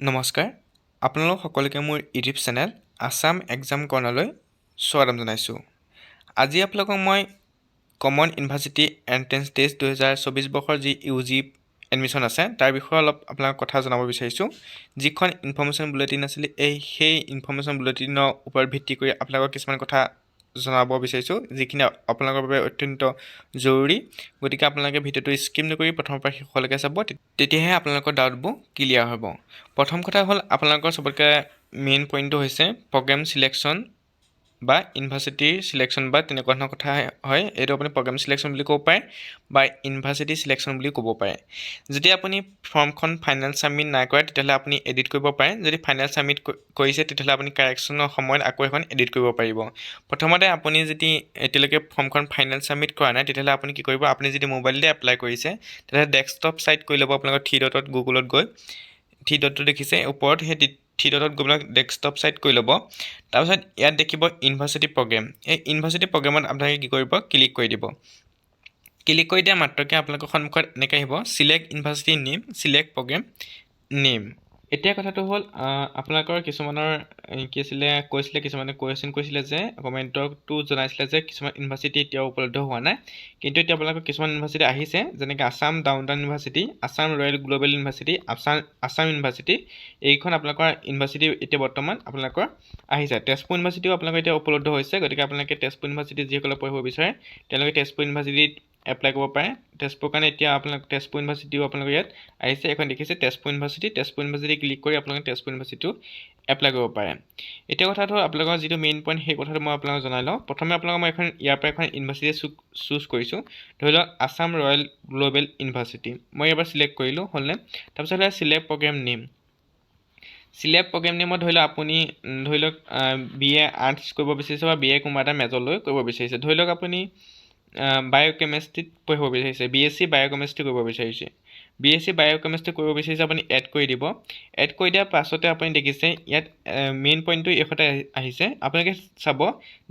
নমস্কাৰ আপোনালোক সকলোকে মোৰ ইউটিউব চেনেল আসাম এক্সাম কৰ্ণাৰলৈ স্বাগতম জনাইছোঁ। আজি আপোনালোকক মই কমন ইউনিভাৰ্চিটি এণ্ট্ৰেন্স টেষ্ট 2024 বৰ্ষৰ যি UG এডমিশ্যন আছে তাৰ বিষয়ে অলপ আপোনাক কথা জনাব বিচাৰিছোঁ। যিখন ইনফৰমেশ্যন বুলেটিন আছিলে সেই ইনফৰমেশ্যন বুলেটিনৰ ওপৰত ভিত্তি কৰি আপোনালোকক কিছুমান কথা জনাব বিচাৰিছোঁ, যিখিনি আপোনালোকৰ বাবে অত্যন্ত জৰুৰী। গতিকে আপোনালোকে ভিডিঅ'টো স্কিপ নকৰি প্ৰথমৰ পৰা শেষলৈকে চাব, তেতিয়াহে আপোনালোকৰ ডাউটবোৰ ক্লিয়াৰ হ'ব। প্ৰথম কথা হ'ল আপোনালোকৰ চবতকৈ মেইন পইণ্টটো হৈছে প্ৰগ্ৰেম চিলেকশ্যন বা ইউনিভাৰ্চিটিৰ চিলেকশ্যন বা তেনেকুৱা ধৰণৰ কথা হয়। এইটো আপুনি প্ৰগ্ৰেম চিলেকশ্যন বুলি ক'ব পাৰে বা ইউনিভাৰ্চিটি চিলেকশ্যন বুলি ক'ব পাৰে। যদি আপুনি ফৰ্মখন ফাইনেল ছাবমিট নাই কৰে তেতিয়াহ'লে আপুনি এডিট কৰিব পাৰে। যদি ফাইনেল ছাবমিট কৰিছে তেতিয়াহ'লে আপুনি কাৰেকশ্যনৰ সময়ত আকৌ এখন এডিট কৰিব পাৰিব। প্ৰথমতে আপুনি যদি এতিয়ালৈকে ফৰ্মখন ফাইনেল ছাবমিট কৰা নাই তেতিয়াহ'লে আপুনি কি কৰিব, আপুনি যদি মোবাইলতে এপ্লাই কৰিছে তেতিয়াহ'লে ডেস্কটপ ছাইট কৰি ল'ব। আপোনালোকৰ 3 ডটত গুগলত গৈ 3 ডটটো দেখিছে ওপৰত, সেই 3 ডটত গৈ পেলাই ডেস্কটপ ছাইট কৰি ল'ব। তাৰপিছত ইয়াত দেখিব ইউনিভাৰ্চিটি প্ৰগ্ৰেম। এই ইউনিভাৰ্চিটি প্ৰগ্ৰেমত আপোনালোকে কি কৰিব, ক্লিক কৰি দিব। ক্লিক কৰি দিয়া মাত্ৰকে আপোনালোকৰ সন্মুখত এনেকৈ আহিব select university name, select program name. এতিয়া কথাটো হ'ল আপোনালোকৰ কিছুমানৰ কৈছিলে কিছুমানে কুৱেশ্যন কৰিছিলে যে কমেণ্টটো জনাইছিলে যে কিছুমান ইউনিভাৰ্চিটি এতিয়াও উপলব্ধ হোৱা নাই, কিন্তু এতিয়া আপোনালোকৰ কিছুমান ইউনিভাৰ্চিটি আহিছে, যেনেকৈ Assam down town university, Assam royal global university, Assam university. এইখন আপোনালোকৰ ইউনিভাৰ্চিটি এতিয়া বৰ্তমান আপোনালোকৰ আহিছে। তেজপুৰ ইউনিভাৰ্চিটিও আপোনালোকৰ এতিয়া উপলব্ধ হৈছে। গতিকে আপোনালোকে তেজপুৰ ইউনিভাৰ্চিটি যিসকলে পঢ়িব বিচাৰে তেওঁলোকে তেজপুৰ ইউনিভাৰ্চিটিত এপ্লাই কৰিব পাৰে। তেজপুৰ কাৰণে এতিয়া আপোনালোক তেজপুৰ ইউনিভাৰ্চিটিও আপোনালোকৰ ইয়াত আহিছে। এখন দেখিছে তেজপুৰ ইউনিভাৰ্চিটি ক্লিক কৰি আপোনালোকে তেজপুৰ ইউনিভাৰ্চিটিও এপ্লাই কৰিব পাৰে। এতিয়া কথাটো আপোনালোকৰ যিটো মেইন পইণ্ট সেই কথাটো মই আপোনালোকক জনাই লওঁ। প্ৰথমে আপোনালোকক মই ইয়াৰ পৰা এখন ইউনিভাৰ্চিটি চুজ কৰিছোঁ। ধৰি লওক আছাম ৰয়েল গ্ল'বেল ইউনিভাৰ্চিটি, মই ইয়াৰ পৰা চিলেক্ট কৰিলোঁ, হ'লনে? তাৰপিছত select program name. Select program নেমত ধৰি লওক আপুনি BA আৰ্টছ কৰিব বিচাৰিছে বা BA কোনোবা এটা মেজৰ লৈ কৰিব বিচাৰিছে। ধৰি লওক আপুনি বায়'কেমেষ্ট্ৰিত পঢ়িব বিচাৰিছে, BSc বায়'কেমেষ্ট্ৰি কৰিব বিচাৰিছে। BSc বায়'কেমেষ্ট্ৰি কৰিব বিচাৰিছে, আপুনি এড কৰি দিব। এড কৰি দিয়াৰ পাছতে আপুনি দেখিছে ইয়াত মেইন পইণ্টটো এইখনতে আহিছে। আপোনালোকে চাব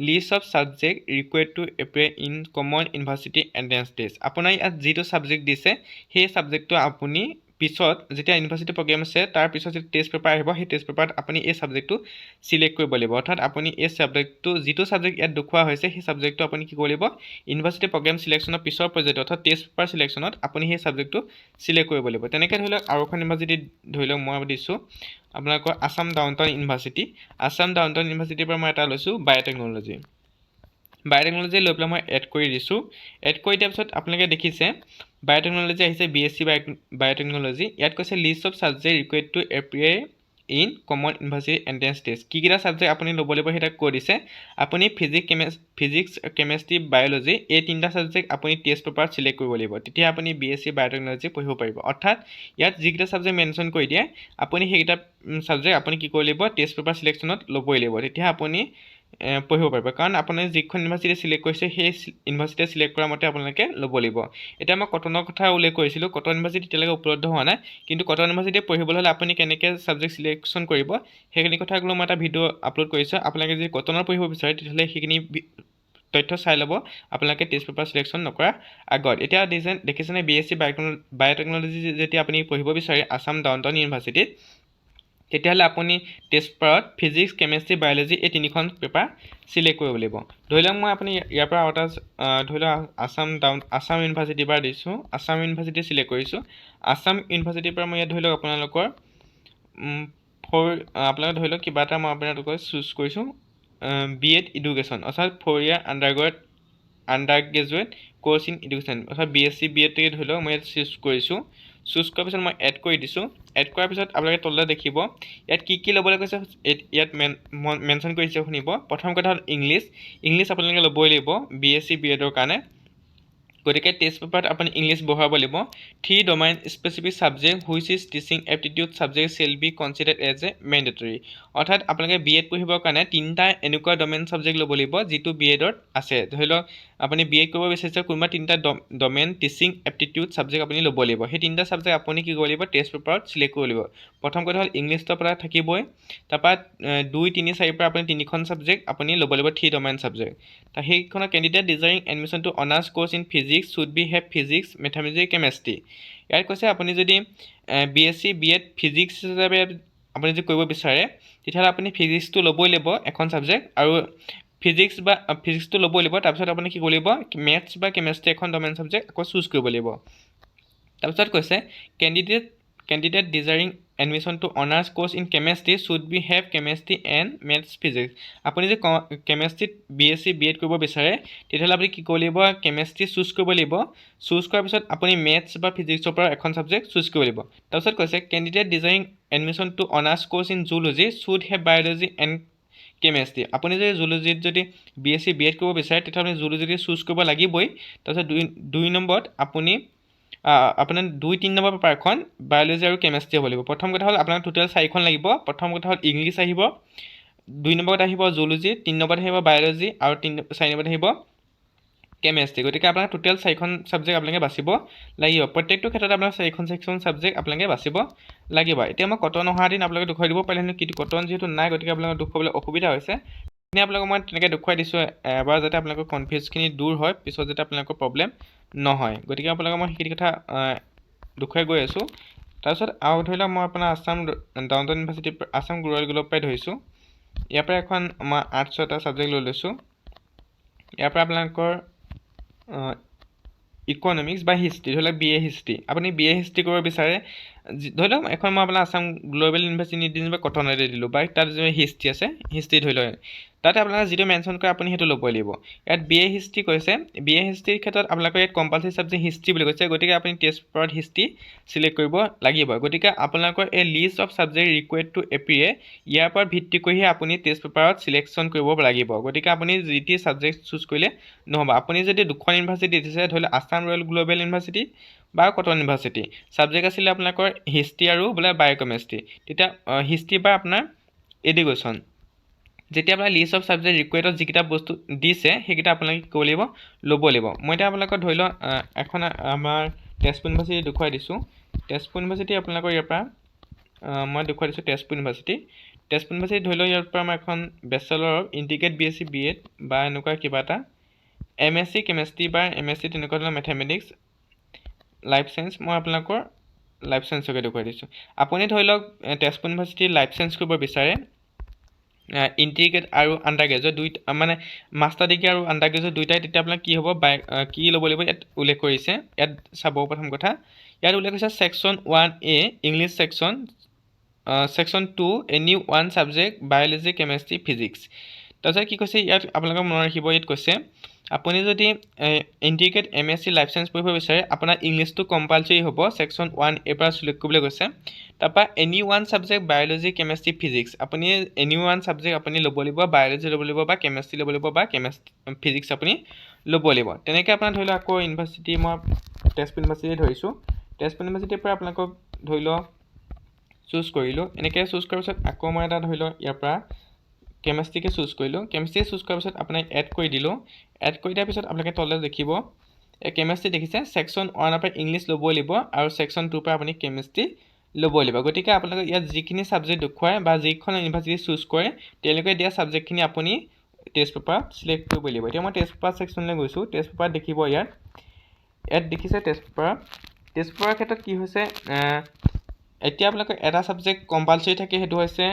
list of subject required to appear in common university entrance test. আপোনাৰ ইয়াত যিটো ছাবজেক্ট দিছে সেই ছাবজেক্টটো আপুনি পিছত যেতিয়া ইউনিভাৰ্চিটি প্ৰগ্ৰেম আছে তাৰ পিছত যেতিয়া টেষ্ট পেপাৰ আহিব সেই টেষ্ট পেপাৰত আপুনি এই ছাবজেক্টটো চিলেক্ট কৰিব লাগিব। অৰ্থাৎ আপুনি এই ছাবজেক্টটো যিটো ছাবজেক্ট ইয়াত দেখুওৱা হৈছে সেই ছাবজেক্টটো আপুনি কি কৰিব লাগিব, ইউনিভাৰ্চিটি প্ৰগ্ৰেম চিলেকশ্যনৰ পিছৰ পৰ্যায়ত অৰ্থাৎ টেষ্ট পেপাৰ চিলেকশ্যনত আপুনি সেই ছাবজেক্টটো চিলেক্ট কৰিব লাগিব। তেনেকৈ ধৰি লওক আৰু এখন ইউনিভাৰ্চিটি ধৰি লওক মই দিছোঁ আপোনালোকৰ Assam down town university. Assam down town ইউনিভাৰ্চিটিৰ পৰা মই এটা লৈছোঁ বায়'টেকন'লজি লৈ পেলাই মই এড কৰি দিছোঁ। এড কৰি দিয়াৰ পিছত আপোনালোকে দেখিছে বায়'টেকন'লজি আহিছে, BSc বায়'টেকন'লজি। ইয়াত কৈছে list of subject required to appear in common university entrance test. কি কেইটা ছাবজেক্ট আপুনি ল'ব লাগিব সেইটা কৈ দিছে। আপুনি ফিজিক্স, কেমেষ্ট্ৰি, বায়'লজি এই 3টা ছাবজেক্ট আপুনি টেষ্ট পেপাৰত চিলেক্ট কৰিব লাগিব। তেতিয়া আপুনি BSc বায়'টেকন'লজি পঢ়িব পাৰিব। অৰ্থাৎ ইয়াত যিকেইটা ছাবজেক্ট মেনশ্যন কৰি দিয়ে আপুনি সেইকেইটা ছাবজেক্ট আপুনি কি কৰিব লাগিব, টেষ্ট পেপাৰ চিলেকশ্যনত ল'বই লাগিব। তেতিয়া আপুনি পঢ়িব পাৰিব, কাৰণ আপুনি যিখন ইউনিভাৰ্চিটি চিলেক্ট কৰিছে সেই ইউনিভাৰ্চিটি চিলেক্ট কৰা মতে আপোনালোকে ল'ব লাগিব। এতিয়া মই কটনৰ কথা উল্লেখ কৰিছিলোঁ, কটন ইউনিভাৰ্চিটি এতিয়ালৈকে উপলব্ধ হোৱা নাই, কিন্তু কটন ইউনিভাৰ্চিটি পঢ়িবলৈ হ'লে আপুনি কেনেকৈ ছাবজেক্ট চিলেকশ্যন কৰিব সেইখিনি কথা লৈ মই এটা ভিডিঅ' আপলোড কৰিছোঁ। আপোনালোকে যদি কটনৰ পঢ়িব বিচাৰে তেতিয়াহ'লে সেইখিনি তথ্য চাই ল'ব আপোনালোকে টেষ্ট পেপাৰ চিলেকশ্যন নকৰাৰ আগত। এতিয়া দেখিছেনে BSc বায়'টেকন'লজি যেতিয়া আপুনি পঢ়িব বিচাৰে আছাম ডাউন টাউন ইউনিভাৰ্চিটিত, তেতিয়াহ'লে আপুনি টেষ্ট পেপাৰত ফিজিক্স, কেমেষ্ট্ৰি, বায়'লজি এই 3খন পেপাৰ চিলেক্ট কৰিব লাগিব। ধৰি লওক মই আপুনি ইয়াৰ পৰা আৰু এটা ধৰি লওক আছাম ইউনিভাৰ্চিটিৰ পৰা দিছোঁ, আছাম ইউনিভাৰ্চিটি চিলেক্ট কৰিছোঁ। আছাম ইউনিভাৰ্চিটিৰ পৰা মই ইয়াত ধৰি লওক আপোনালোকৰ ধৰি লওক কিবা এটা মই আপোনালোকৰ চুজ কৰিছোঁ B.Ed এডুকেশ্যন, অৰ্থাৎ 4 year under graduate course in education, অৰ্থাৎ BSc B.Ed ধৰি লওক মই ইয়াত চুজ কৰিছোঁ। চুজ কৰাৰ পিছত মই এড কৰি দিছোঁ। এড কৰাৰ পিছত আপোনালোকে তললৈ দেখিব ইয়াত কি ল'বলৈ কৈছে, ইয়াত মেনশ্যন কৰিছে শুনিব। প্ৰথম কথা হ'ল ইংলিছ আপোনালোকে ল'বই লাগিব BSc B.Edৰ কাৰণে। গতিকে টেষ্ট পেপাৰত আপুনি ইংলিছ বঢ়াব লাগিব। 3 domain specific subject which is teaching aptitude subject shall be considered as a mandatory. অৰ্থাৎ আপোনালোকে B.Ed পঢ়িবৰ কাৰণে 3টা এনেকুৱা ডোমেইন ছাবজেক্ট ল'ব লাগিব যিটো B.Edত আছে। ধৰি লওক আপুনি B.Ed কৰিব বিচাৰিছে, কোনোবা 3টা ডোমেইন টিচিং এপ্টিটিউড ছাবজেক্ট আপুনি ল'ব লাগিব। সেই 3টা ছাবজেক্ট আপুনি কি কৰিব লাগিব, টেষ্ট পেপাৰত চিলেক্ট কৰিব লাগিব। প্ৰথম কথা হ'ল ইংলিছটো আপোনাৰ থাকিবই, তাৰপৰা 2, 3, 4 পৰা আপুনি 3খন ছাবজেক্ট আপুনি ল'ব লাগিব, 3 ডোমেইন ছাবজেক্ট। সেইখনৰ candidate desiring admission to honours course in physics should be have physics, mathematics, chemistry. ইয়াত কৈছে আপুনি যদি BSc B.Ed ফিজিক্স হিচাপে আপুনি যদি কৰিব বিচাৰে তেতিয়াহ'লে আপুনি ফিজিক্সটো ল'বই লাগিব এখন ছাবজেক্ট আৰু ফিজিক্সটো ল'বই লাগিব তাৰপিছত আপুনি কি কৰিব লাগিব মেথছ বা কেমেষ্ট্ৰি এখন ডমেইন ছাবজেক্ট আকৌ চুজ কৰিব লাগিব তাৰপিছত কৈছে candidate desiring admission to honours course in chemistry should be have chemistry and maths physics আপুনি যদি কেমেষ্ট্ৰিত BSc BEd কৰিব বিচাৰে তেতিয়াহ'লে আপুনি কি কৰিব লাগিব কেমেষ্ট্ৰি চুজ কৰিব লাগিব চুজ কৰাৰ পিছত আপুনি মেথছ বা ফিজিক্সৰ পৰা এখন ছাবজেক্ট চুজ কৰিব লাগিব তাৰপিছত কৈছে candidate desiring admission to honours course in zoology should have biology and chemistry আপুনি যদি জুলজিত যদি BSc BEd কৰিব বিচাৰে তেতিয়াহ'লে আপুনি জুলজিটো চুজ কৰিব লাগিবই তাৰপিছত দুই নম্বৰত আপুনি আপোনাৰ 2-3 নম্বৰ পেপাৰখন বায়'লজি আৰু কেমেষ্ট্ৰি হ'ব লাগিব প্ৰথম কথা হ'ল আপোনাৰ টোটেল 4খন লাগিব প্ৰথম কথা হ'ল ইংলিছ আহিব 2 নম্বৰত আহিব জুলজি 3 নম্বৰত আহিব বায়'লজি আৰু 4 নম্বৰত আহিব কেমেষ্ট্ৰি গতিকে আপোনাৰ টোটেল 4খন ছাবজেক্ট আপোনালোকে বাছিব লাগিব প্ৰত্যেকটো ক্ষেত্ৰত আপোনাৰ 4খন ছাবজেক্ট আপোনালোকে বাছিব লাগিব এতিয়া মই কটন অহা দিন আপোনালোকে দেখুৱাই দিব পাৰিলে কিন্তু কটন যিহেতু নাই গতিকে আপোনালোকৰ দেখুৱাবলৈ অসুবিধা হৈছে এনে আপোনালোকক মই তেনেকৈ দেখুৱাই দিছোঁ এবাৰ যাতে আপোনালোকৰ কনফিউজখিনি দূৰ হয় পিছত যাতে আপোনালোকৰ প্ৰব্লেম নহয় গতিকে আপোনালোকক মই সেইখিনি কথা দেখুৱাই গৈ আছোঁ তাৰপিছত আৰু ধৰি লওক মই আপোনাৰ Assam down town university Assam rural গ্ৰুপৰ পৰাই ধৰিছোঁ ইয়াৰ পৰা এখন মই 8-6টা ছাবজেক্ট লৈ লৈছোঁ ইয়াৰ পৰা আপোনালোকৰ ইকনমিক্স বা হিষ্ট্ৰী ধৰি লওক BA হিষ্ট্ৰী আপুনি BA হিষ্ট্ৰী কৰিব বিচাৰে ধৰি লওক এখন মই আপোনাৰ আছাম গ্ল'বেল ইউনিভাৰ্চিটি নিদিলোঁ বা কটনতে দিলোঁ বা তাত যি হিষ্ট্ৰী আছে হিষ্ট্ৰী ধৰি লওক তাতে আপোনালোকে যিটো মেনশ্যন কৰে আপুনি সেইটো ল'বই লাগিব ইয়াত BA হিষ্ট্ৰী কৈছে BA হিষ্ট্ৰীৰ ক্ষেত্ৰত আপোনালোকৰ ইয়াত কম্পালচৰি ছাবজেক্ট হিষ্ট্ৰী বুলি কৈছে গতিকে আপুনি টেষ্ট পেপাৰত হিষ্ট্ৰী চিলেক্ট কৰিব লাগিব গতিকে আপোনালোকৰ এই লিষ্ট অফ ছাবজেক্ট ৰিকুৱেৰ্ড টু এপ্ৰিয়ে ইয়াৰ ওপৰত ভিত্তি কৰিহে আপুনি টেষ্ট পেপাৰত চিলেকশ্যন কৰিব লাগিব গতিকে আপুনি যি টি ছাবজেক্ট চুজ কৰিলে নহ'ব আপুনি যদি দুখন ইউনিভাৰ্চিটি দিছে ধৰি লওক আছাম ৰয়েল গ্ল'বেল ইউনিভাৰ্চিটি বা কটন ইউনিভাৰ্চিটি ছাবজেক্ট আছিলে আপোনালোকৰ হিষ্ট্ৰী আৰু বোলে বায়'কেমেষ্ট্ৰি তেতিয়া হিষ্ট্ৰী বা আপোনাৰ এডুকেশ্যন যেতিয়া আপোনাৰ লিষ্ট অফ ছাবজেক্ট ৰিকুৱেৰ্ডত যিকেইটা বস্তু দিছে সেইকেইটা আপোনালোকে কি কৰিব লাগিব ল'ব লাগিব মই এতিয়া আপোনালোকক ধৰি লওক এখন আমাৰ তেজপুৰ ইউনিভাৰ্চিটি দেখুৱাই দিছোঁ তেজপুৰ ইউনিভাৰ্চিটি আপোনালোকৰ ইয়াৰ পৰা মই দেখুৱাই দিছোঁ তেজপুৰ ইউনিভাৰ্চিটি ধৰি লওক ইয়াৰ পৰা মই এখন bachelor of integrate BSc BEd বা এনেকুৱা কিবা এটা MSc কেমেষ্ট্ৰি বা MSc তেনেকুৱা ধৰণৰ মেথমেটিক্স লাইফ চায়েন্স মই আপোনালোকৰ লাইফ চায়েন্সকে দেখুৱাই দিছোঁ আপুনি ধৰি লওক তেজপুৰ ইউনিভাৰ্চিটি লাইফ চায়েন্স কৰিব বিচাৰে ইণ্টিগ্ৰেট আৰু আণ্ডাৰ গ্ৰেজুৱেট দুইটা মানে মাষ্টাৰ ডিগ্ৰী আৰু আণ্ডাৰ গ্ৰেজুৱেট দুইটাই তেতিয়া আপোনাৰ কি হ'ব কি ল'ব লাগিব ইয়াত উল্লেখ কৰিছে ইয়াত চাব প্ৰথম কথা ইয়াত উল্লেখ কৰিছে section 1A English section 2 any one subject biology chemistry physics তাৰপিছত কি কৈছে ইয়াত আপোনালোকে মনত ৰাখিব ইয়াত কৈছে আপুনি যদি ইণ্টিগ্ৰেট MSc লাইফ চায়েন্স পঢ়িব বিচাৰে আপোনাৰ ইংলিছটো কম্পালচৰি হ'ব ছেকশ্যন 1A পৰা চিলেক্ট কৰিবলৈ কৈছে তাৰপৰা any one subject biology chemistry physics আপুনি এনি ওৱান ছাবজেক্ট আপুনি ল'ব লাগিব বায়'লজি ল'ব লাগিব বা কেমেষ্ট্ৰি ল'ব লাগিব বা ফিজিক্স আপুনি ল'ব লাগিব তেনেকৈ আপোনাৰ ধৰি লওক আকৌ ইউনিভাৰ্চিটি মই তেজপুৰ ইউনিভাৰ্চিটি ধৰিছোঁ তেজপুৰ ইউনিভাৰ্চিটিৰ পৰা আপোনালোকক ধৰি লওক চুজ কৰিলোঁ এনেকৈ চুজ কৰাৰ পিছত আকৌ মই এটা ধৰি লওক ইয়াৰ পৰা কেমেষ্ট্ৰিকে চুজ কৰিলোঁ কেমেষ্ট্ৰি চুজ কৰাৰ পিছত আপোনাক এড কৰি দিলোঁ এড কৰি দিয়াৰ পিছত আপোনালোকে তললৈ দেখিব এই কেমেষ্ট্ৰি দেখিছে ছেকশ্যন 1ৰ পৰা ইংলিছ ল'বই লাগিব আৰু ছেকশ্যন 2ৰ পৰা আপুনি কেমেষ্ট্ৰি ল'বই লাগিব গতিকে আপোনালোকে ইয়াত যিখিনি ছাবজেক্ট দেখুৱায় বা যিখন ইউনিভাৰ্চিটি চুজ কৰে তেওঁলোকে দিয়া ছাবজেক্টখিনি আপুনি টেষ্ট পেপাৰত চিলেক্ট কৰিব লাগিব এতিয়া মই টেষ্ট পেপাৰ ছেকশ্যনলৈ গৈছোঁ টেষ্ট পেপাৰত দেখিব ইয়াত দেখিছে টেষ্ট পেপাৰৰ ক্ষেত্ৰত কি হৈছে এতিয়া আপোনালোকৰ এটা ছাবজেক্ট কম্পালচৰি থাকে সেইটো হৈছে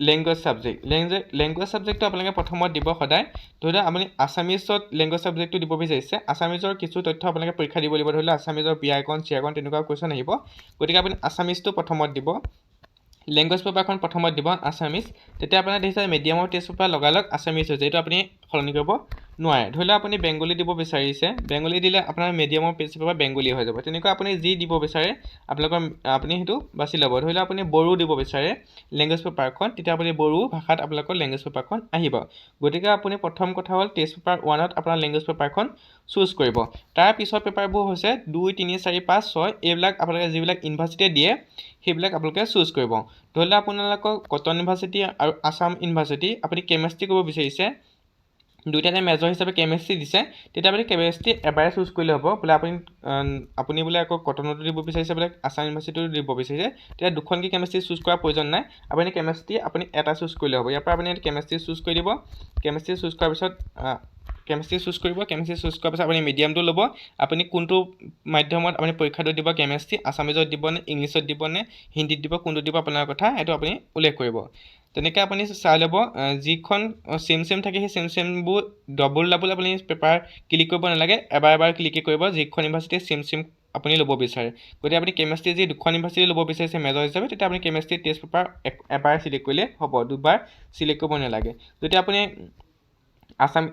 লেংগুৱেজ ছাবজেক্টটো আপোনালোকে প্ৰথমত দিব সদায় ধৰি লওক আপুনি আছামিজত লেংগুৱেজ ছাবজেক্টটো দিব বিচাৰিছে আছামিজৰ কিছু তথ্য আপোনালোকে পৰীক্ষা দিব লাগিব ধৰি লওক আছামিজৰ ব্যাকৰণ চিয়াকৰণ তেনেকুৱা কুৱেশ্যন আহিব গতিকে আপুনি আছামিজটো প্ৰথমত দিব লেংগুৱেজ পেপাৰখন প্ৰথমত দিব আছামিজ তেতিয়া আপোনাৰ দেখিছে মিডিয়ামৰ টেষ্ট পেপাৰ লগালগ আছামিজ হৈছে এইটো আপুনি সলনি কৰিব নোৱাৰে ধৰি লওক আপুনি বেংগলী দিব বিচাৰিছে বেংগলী দিলে আপোনাৰ মিডিয়ামৰ টেষ্ট পেপাৰ বেংগলী হৈ যাব তেনেকুৱা আপুনি যি দিব বিচাৰে আপুনি সেইটো বাছি ল'ব ধৰি লওক আপুনি বড়ো দিব বিচাৰে লেংগুৱেজ পেপাৰখন তেতিয়া আপুনি বড়ো ভাষাত আপোনালোকৰ লেংগুৱেজ পেপাৰখন আহিব গতিকে আপুনি প্ৰথম কথা হ'ল টেষ্ট পেপাৰ 1ত আপোনাৰ লেংগুৱেজ পেপাৰখন চুজ কৰিব তাৰ পিছৰ পেপাৰবোৰ হৈছে 2, 3, 4, 5, 6 এইবিলাক আপোনালোকে যিবিলাক ইউনিভাৰ্চিটিয়ে দিয়ে সেইবিলাক আপোনালোকে চুজ কৰিব ধৰি লওক আপোনালোকক কটন ইউনিভাৰ্চিটি আৰু আছাম ইউনিভাৰ্চিটি আপুনি কেমেষ্ট্ৰি কৰিব বিচাৰিছে দুইটাতে মেজৰ হিচাপে কেমেষ্ট্ৰি দিছে তেতিয়া আপুনি কেমেষ্ট্ৰি এবাৰে চুজ কৰিলে হ'ব বোলে আপুনি বোলে আকৌ কটনতো দিব বিচাৰিছে বোলে আছাম ইউনিভাৰ্চিটিতো দিব বিচাৰিছে তেতিয়া দুখনকৈ কেমেষ্ট্ৰি চুজ কৰাৰ প্ৰয়োজন নাই আপুনি কেমেষ্ট্ৰি আপুনি এটা চুজ কৰিলে হ'ব ইয়াৰ পৰা আপুনি কেমেষ্ট্ৰি চুজ কৰি দিব কেমেষ্ট্ৰি চুজ কৰাৰ পিছত কেমিষ্ট্ৰি চুজ কৰিব কেমিষ্ট্ৰি চুজ কৰাৰ পাছত আপুনি মিডিয়ামটো ল'ব আপুনি কোনটো মাধ্যমত আপুনি পৰীক্ষাটো দিব কেমিষ্ট্ৰি আছামিজত দিব নে ইংলিছত দিব নে হিন্দীত দিব কোনটো দিব আপোনাৰ কথা এইটো আপুনি উল্লেখ কৰিব তেনেকৈ আপুনি চাই ল'ব যিখন চেম থাকে সেই চেমবোৰ ডাবল আপুনি পেপাৰ ক্লিক কৰিব নালাগে এবাৰ ক্লিক কৰিব যিখন ইউনিভাৰ্চিটি চেম আপুনি ল'ব বিচাৰে গতিকে আপুনি কেমিষ্ট্ৰি যি দুখন ইউনিভাৰ্চিটি ল'ব বিচাৰিছে মেজৰ হিচাপে তেতিয়া আপুনি কেমিষ্ট্ৰি টেষ্ট পেপাৰ এবাৰ চিলেক্ট কৰিলে হ'ব দুবাৰ চিলেক্ট কৰিব নালাগে যদি আপুনি আছাম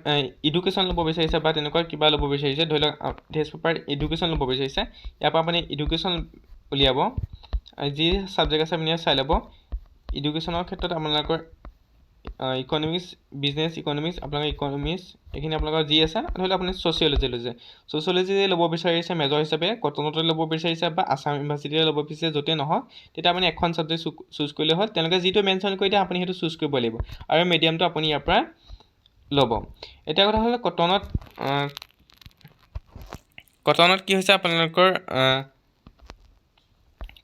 এডুকেশ্যন ল'ব বিচাৰিছে বা তেনেকুৱা কিবা ল'ব বিচাৰিছে ধৰি লওক টেষ্ট পেপাৰ এডুকেশ্যন ল'ব বিচাৰিছে ইয়াৰ পৰা আপুনি এডুকেশ্যন উলিয়াব যি ছাবজেক্ট আছে আপুনি চাই ল'ব এডুকেশ্যনৰ ক্ষেত্ৰত আপোনালোকৰ ইকনমিক্স বিজনেছ ইকনমিক্স আপোনালোকৰ ইকনমিক্স এইখিনি আপোনালোকৰ যি আছে ধৰি লওক আপুনি ছ'চিয়লজি ল'ব বিচাৰিছে মেজৰ হিচাপে কটনতে ল'ব বিচাৰিছে বা আছাম ইউনিভাৰ্চিটিতে ল'ব বিচাৰিছে য'তে নহয় তেতিয়া আপুনি এখন ছাবজেক্ট চুজ কৰিলে হ'ল তেওঁলোকে যিটো মেনশ্যন কৰি দিয়ে আপুনি সেইটো চুজ কৰিব লাগিব আৰু মিডিয়ামটো আপুনি ইয়াৰ পৰা ল'ব এতিয়া কথা হ'ল কটনত কি হৈছে আপোনালোকৰ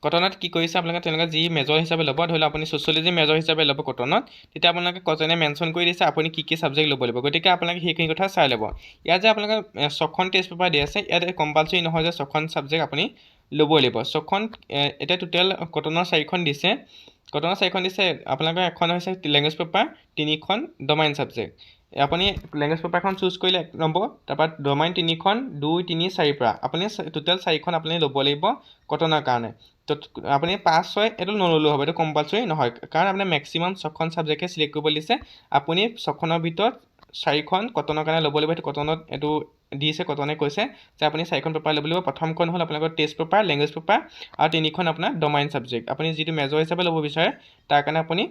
কটনত কি কৰিছে আপোনালোকে তেওঁলোকে যি মেজৰ হিচাপে ল'ব ধৰি লওক আপুনি ছ'চিয়লজি মেজৰ হিচাপে ল'ব কটনত তেতিয়া আপোনালোকে কটনে মেনশ্যন কৰি দিছে আপুনি কি ছাবজেক্ট ল'ব লাগিব গতিকে আপোনালোকে সেইখিনি কথা চাই ল'ব ইয়াত যে আপোনালোকে 6খন টেষ্ট পেপাৰ দি আছে ইয়াত কম্পালচৰি নহয় যে 6খন ছাবজেক্ট আপুনি ল'বই লাগিব 6খন এতিয়া টোটেল কটনৰ 4খন দিছে আপোনালোকৰ এখন হৈছে লেংগুৱেজ পেপাৰ 3খন ডমাইন ছাবজেক্ট আপুনি লেংগুৱেজ পেপাৰখন চুজ কৰিলে 1 নম্বৰ তাৰপৰা ডমাইন 3খন 2 3 4 পৰা আপুনি টোটেল 4খন আপুনি ল'ব লাগিব কটনৰ কাৰণে তো আপুনি 5 6 এইটো নল'লেও হ'ব এইটো কম্পালচৰি নহয় কাৰণ আপুনি মেক্সিমাম 6খন ছাবজেক্টে চিলেক্ট কৰিব দিছে আপুনি 6খনৰ ভিতৰত 4খন কটনৰ কাৰণে ল'ব লাগিব এইটো কটনত এইটো দিছে কটনে কৈছে যে আপুনি 4খন পেপাৰ ল'ব লাগিব প্ৰথমখন হ'ল আপোনালোকৰ টেষ্ট পেপাৰ লেংগুৱেজ পেপাৰ আৰু 3খন আপোনাৰ ডমাইন ছাবজেক্ট আপুনি যিটো মেজৰ হিচাপে ল'ব বিচাৰে তাৰ কাৰণে আপুনি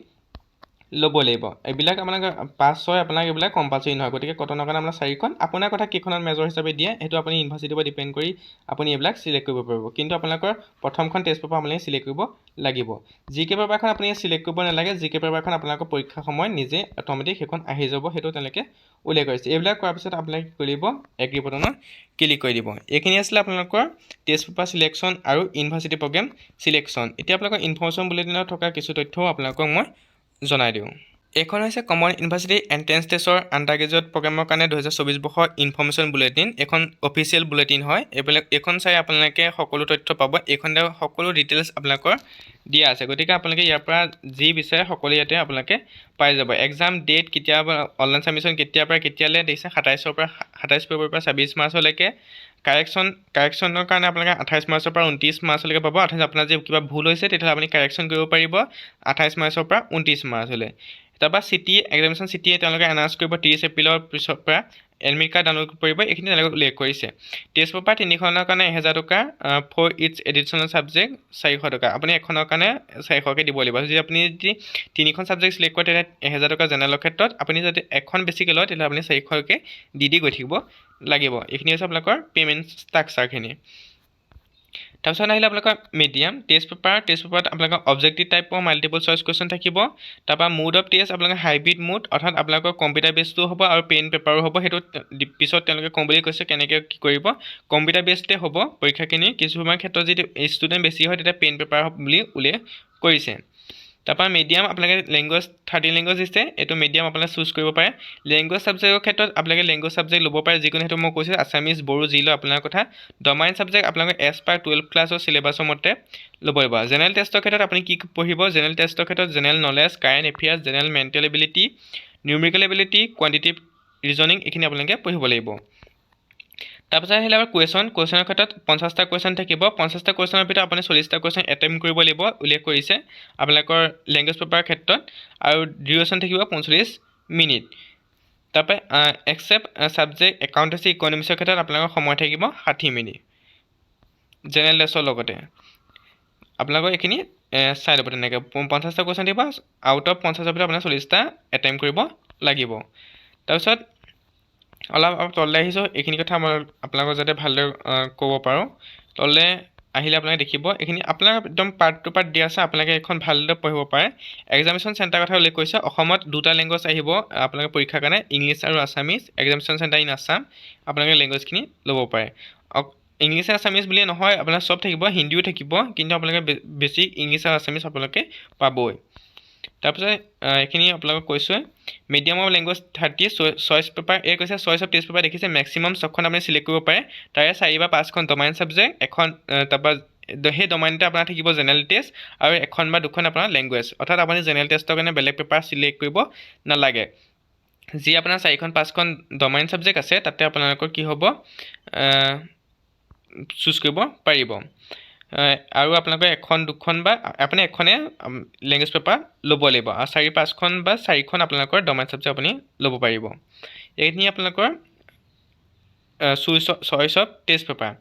ল'ব লাগিব এইবিলাক আপোনালোকে 5 6 আপোনাক এইবিলাক কম্পালচৰি নহয় গতিকে কটনৰ কাৰণে আপোনাৰ 4খন আপোনাৰ কথা কেইখনত মেজৰ হিচাপে দিয়ে সেইটো আপুনি ইউনিভাৰ্চিটিৰ পৰা ডিপেণ্ড কৰি আপুনি এইবিলাক চিলেক্ট কৰিব পাৰিব কিন্তু আপোনালোকৰ প্ৰথমখন টেষ্ট পেপাৰ আপুনি চিলেক্ট কৰিব লাগিব জিকে পেপাৰখন আপুনি চিলেক্ট কৰিব নালাগে জিকে পেপাৰখন আপোনালোকৰ পৰীক্ষাৰ সময়ত নিজে অট'মেটিক সেইখন আহি যাব সেইটো তেওঁলোকে উল্লেখ কৰিছে এইবিলাক কৰাৰ পিছত আপোনালোকে কি কৰিব এগ্ৰি বটনত ক্লিক কৰি দিব এইখিনি আছিলে আপোনালোকৰ টেষ্ট পেপাৰ চিলেকশ্যন আৰু ইউনিভাৰ্চিটি প্ৰগ্ৰেম চিলেকশ্যন এতিয়া আপোনালোকৰ ইনফৰ্মেশ্যন বুলেটিনত থকা কিছু তথ্যও আপোনালোকক মই জনাই দিওঁ এইখন হৈছে কমন ইউনিভাৰ্চিটি এণ্ট্ৰেন্স টেষ্টৰ আণ্ডাৰ গ্ৰেজুৱেট প্ৰগ্ৰেমৰ কাৰণে 2024 বৰ্ষৰ ইনফৰ্মেশ্যন বুলেটিন এখন অফিচিয়েল বুলেটিন হয় এইখন চাই আপোনালোকে সকলো তথ্য পাব এইখনতে সকলো ডিটেইলছ আপোনালোকৰ দিয়া আছে গতিকে আপোনালোকে ইয়াৰ পৰা যি বিচাৰে সকলো ইয়াতে আপোনালোকে পাই যাব এক্সাম ডেট কেতিয়া অনলাইন ছাবমিশ্যন কেতিয়াৰ পৰা কেতিয়ালৈ দিছে 27 ফেব্ৰুৱাৰীৰ পৰা 26 মাৰ্চলৈকে কাৰেকশ্যনৰ কাৰণে আপোনালোকে 28 মাৰ্চৰ পৰা 29 মাৰ্চলৈকে পাব অৰ্থাৎ আপোনাৰ যে কিবা ভুল হৈছে তেতিয়াহ'লে আপুনি কাৰেকশ্যন কৰিব পাৰিব 28 মাৰ্চৰ পৰা 29 মাৰ্চলৈ তাৰপৰা এক্সামিনেশ্যন চিটিয়ে তেওঁলোকে এনাউন্স কৰিব 30 এপ্ৰিলৰ পিছৰ পৰা এডমিট কাৰ্ড ডাউনলোড কৰিব এইখিনি তেওঁলোকে উল্লেখ কৰিছে টেষ্ট পেপাৰ 3খনৰ কাৰণে 1000 টকা ফৰ ইটছ এডিশ্যনেল ছাবজেক্ট 400 টকা আপুনি এখনৰ কাৰণে 400কৈ দিব লাগিব যদি আপুনি যদি 3খন ছাবজেক্ট চিলেক্ট কৰে তেতিয়া 1000 টকা জেনেৰেলৰ ক্ষেত্ৰত আপুনি যদি এখন বেছিকৈ লয় তেতিয়াহ'লে আপুনি 400কৈ দি গৈ থাকিব লাগিব এইখিনি হৈছে আপোনালোকৰ পে'মেণ্ট ষ্ট্ৰাকচাৰখিনি তাৰপিছত আহিলে আপোনালোকৰ মিডিয়াম টেষ্ট পেপাৰত আপোনালোকৰ অবজেক্টিভ টাইপৰ মাল্টিপল চইচ কুৱেশ্যন থাকিব তাৰপৰা মোড অফ টেষ্ট আপোনালোকৰ হাইব্ৰিড মোড অৰ্থাৎ আপোনালোকৰ কম্পিউটাৰ বেছটো হ'ব আৰু পেন পেপাৰো হ'ব সেইটো পিছত তেওঁলোকে কম বুলি কৈছে কেনেকৈ কি কৰিব কম্পিউটাৰ বেছতে হ'ব পৰীক্ষাখিনি কিছুমান ক্ষেত্ৰত যদি ষ্টুডেণ্ট বেছি হয় তেতিয়া পেন পেপাৰ বুলি উল্লেখ কৰিছে তাৰপৰা মিডিয়াম আপোনালোকে লেংগুৱেজ 13 লেংগুৱেজ দিছে এইটো মিডিয়াম আপোনালোকে চুজ কৰিব পাৰে লেংগুৱেজ ছাবজেক্টৰ ক্ষেত্ৰত আপোনালোকে লেংগুৱেজ ছাবজেক্ট ল'ব পাৰে যিকোনো সেইটো মই কৈছোঁ আছামিজ বড়ো যি লয় আপোনাৰ কথা ডমাইন ছাবজেক্ট আপোনালোকে এছ পাৰ 12 ক্লাছৰ চিলেবাছৰ মতে ল'ব লাগিব জেনেৰেল টেষ্টৰ ক্ষেত্ৰত আপুনি কি পঢ়িব জেনেৰেল টেষ্টৰ ক্ষেত্ৰত general knowledge current affairs general mental ability numerical ability quantitative reasoning এইখিনি আপোনালোকে পঢ়িব লাগিব তাৰপিছত আহিলে আমাৰ কুৱেশ্যনৰ ক্ষেত্ৰত 50টা কুৱেশ্যন থাকিব 50টা কুৱেশ্যনৰ ভিতৰত আপুনি 40টা কুৱেশ্যন এটেম্প কৰিব লাগিব উল্লেখ কৰিছে আপোনালোকৰ লেংগুৱেজ পেপাৰৰ ক্ষেত্ৰত আৰু ডিউৰেশ্যন থাকিব 45 মিনিট তাৰপৰা এক্সেপ্ট ছাবজেক্ট একাউণ্টেঞ্চি ইকনমিক্সৰ ক্ষেত্ৰত আপোনালোকৰ সময় থাকিব 60 মিনিট জেনেৰেল টেষ্টৰ লগতে আপোনালোকৰ এইখিনি চাই ল'ব তেনেকৈ 50টা কুৱেশ্যন দিব আউট অফ 50ৰ ভিতৰত আপোনাৰ 40টা এটেম্প কৰিব লাগিব তাৰপিছত অলপ তললৈ আহিছোঁ এইখিনি কথা মই আপোনালোকক যাতে ভালদৰে ক'ব পাৰোঁ তললৈ আহিলে আপোনালোকে দেখিব এইখিনি আপোনালোকে একদম পাৰ্ট টু পাৰ্ট দিয়া আছে আপোনালোকে এখন ভালদৰে পঢ়িব পাৰে এক্সামিনেশ্যন চেণ্টাৰ কথা উল্লেখ কৰিছে অসমত দুটা লেংগুৱেজ আহিব আপোনালোকে পৰীক্ষাৰ কাৰণে ইংলিছ আৰু Assamese examination centre in Assam আপোনালোকে লেংগুৱেজখিনি ল'ব পাৰে ইংলিছ আৰু আছামিজ বুলিয়ে নহয় আপোনাৰ চব থাকিব হিন্দীও থাকিব কিন্তু আপোনালোকে বেছিক ইংলিছ আৰু আছামিজ আপোনালোকে পাবই তাৰপিছত এইখিনি আপোনালোকক কৈছোঁ medium of language 30 choice paper এই কৈছে চইচ অফ টেষ্ট পেপাৰ দেখিছে মেক্সিমাম 6খন আপুনি চিলেক্ট কৰিব পাৰে তাৰে 4 বা 5খন ডমাইন ছাবজেক্ট এখন তাৰপৰা সেই ডমাইনতে আপোনাৰ থাকিব জেনেৰেল টেষ্ট আৰু এখন বা দুখন আপোনাৰ লেংগুৱেজ অৰ্থাৎ আপুনি জেনেৰেল টেষ্টৰ কাৰণে বেলেগ পেপাৰ চিলেক্ট কৰিব নালাগে যি আপোনাৰ 4খন 5খন ডমাইন ছাবজেক্ট আছে তাতে আপোনালোকৰ কি হ'ব চুজ কৰিব পাৰিব আৰু আপোনালোকে এখন দুখন বা আপুনি এখনে লেংগুৱেজ পেপাৰ ল'ব লাগিব আৰু 4-5খন বা 4খন আপোনালোকৰ ডমাইন ছাবজেক্ট আপুনি ল'ব পাৰিব এইখিনি আপোনালোকৰ choice of test paper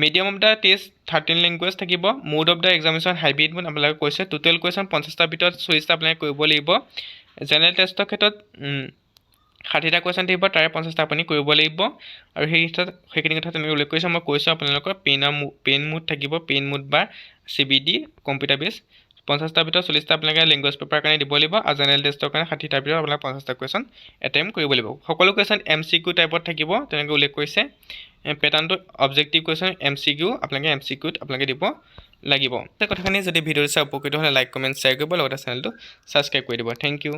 medium of the test 13 language থাকিব mode of the examination hybrid mode আপোনালোকে কৈছে টোটেল কুৱেশ্যন 50টাৰ ভিতৰত 40টা আপোনালোকে কৰিব লাগিব জেনেৰেল টেষ্টৰ ক্ষেত্ৰত 60টা কুৱেশ্যন থাকিব তাৰে 50টা আপুনি কৰিব লাগিব আৰু সেইখিনি কথা তেনেকৈ উল্লেখ কৰিছোঁ মই কৈছোঁ আপোনালোকৰ পেইন মোড থাকিব পেইন মোড বা CBD কম্পিউটাৰ বেছ 50টাৰ ভিতৰত 40টা আপোনালোকে লেংগুৱেজ পেপাৰ কাৰণে দিব লাগিব আৰু জেনেৰেল টেষ্টৰ কাৰণে 60টাৰ ভিতৰত আপোনালোকে 50টা কুৱেশ্যন এটেম্প কৰিব লাগিব সকলো কুৱেশ্যন MCQ টাইপত থাকিব তেনেকৈ উল্লেখ কৰিছে পেটাৰ্ণটো অবজেক্টিভ কুৱেশ্যন MCQ আপোনালোকে MCQত আপোনালোকে দিব লাগিব এই কথাখিনি যদি ভিডিঅ'টো চাই উপকৃত হ'লে লাইক কমেণ্ট শ্বেয়াৰ কৰিব লগতে চেনেলটো ছাবস্ক্ৰাইব কৰি দিব থেংক ইউ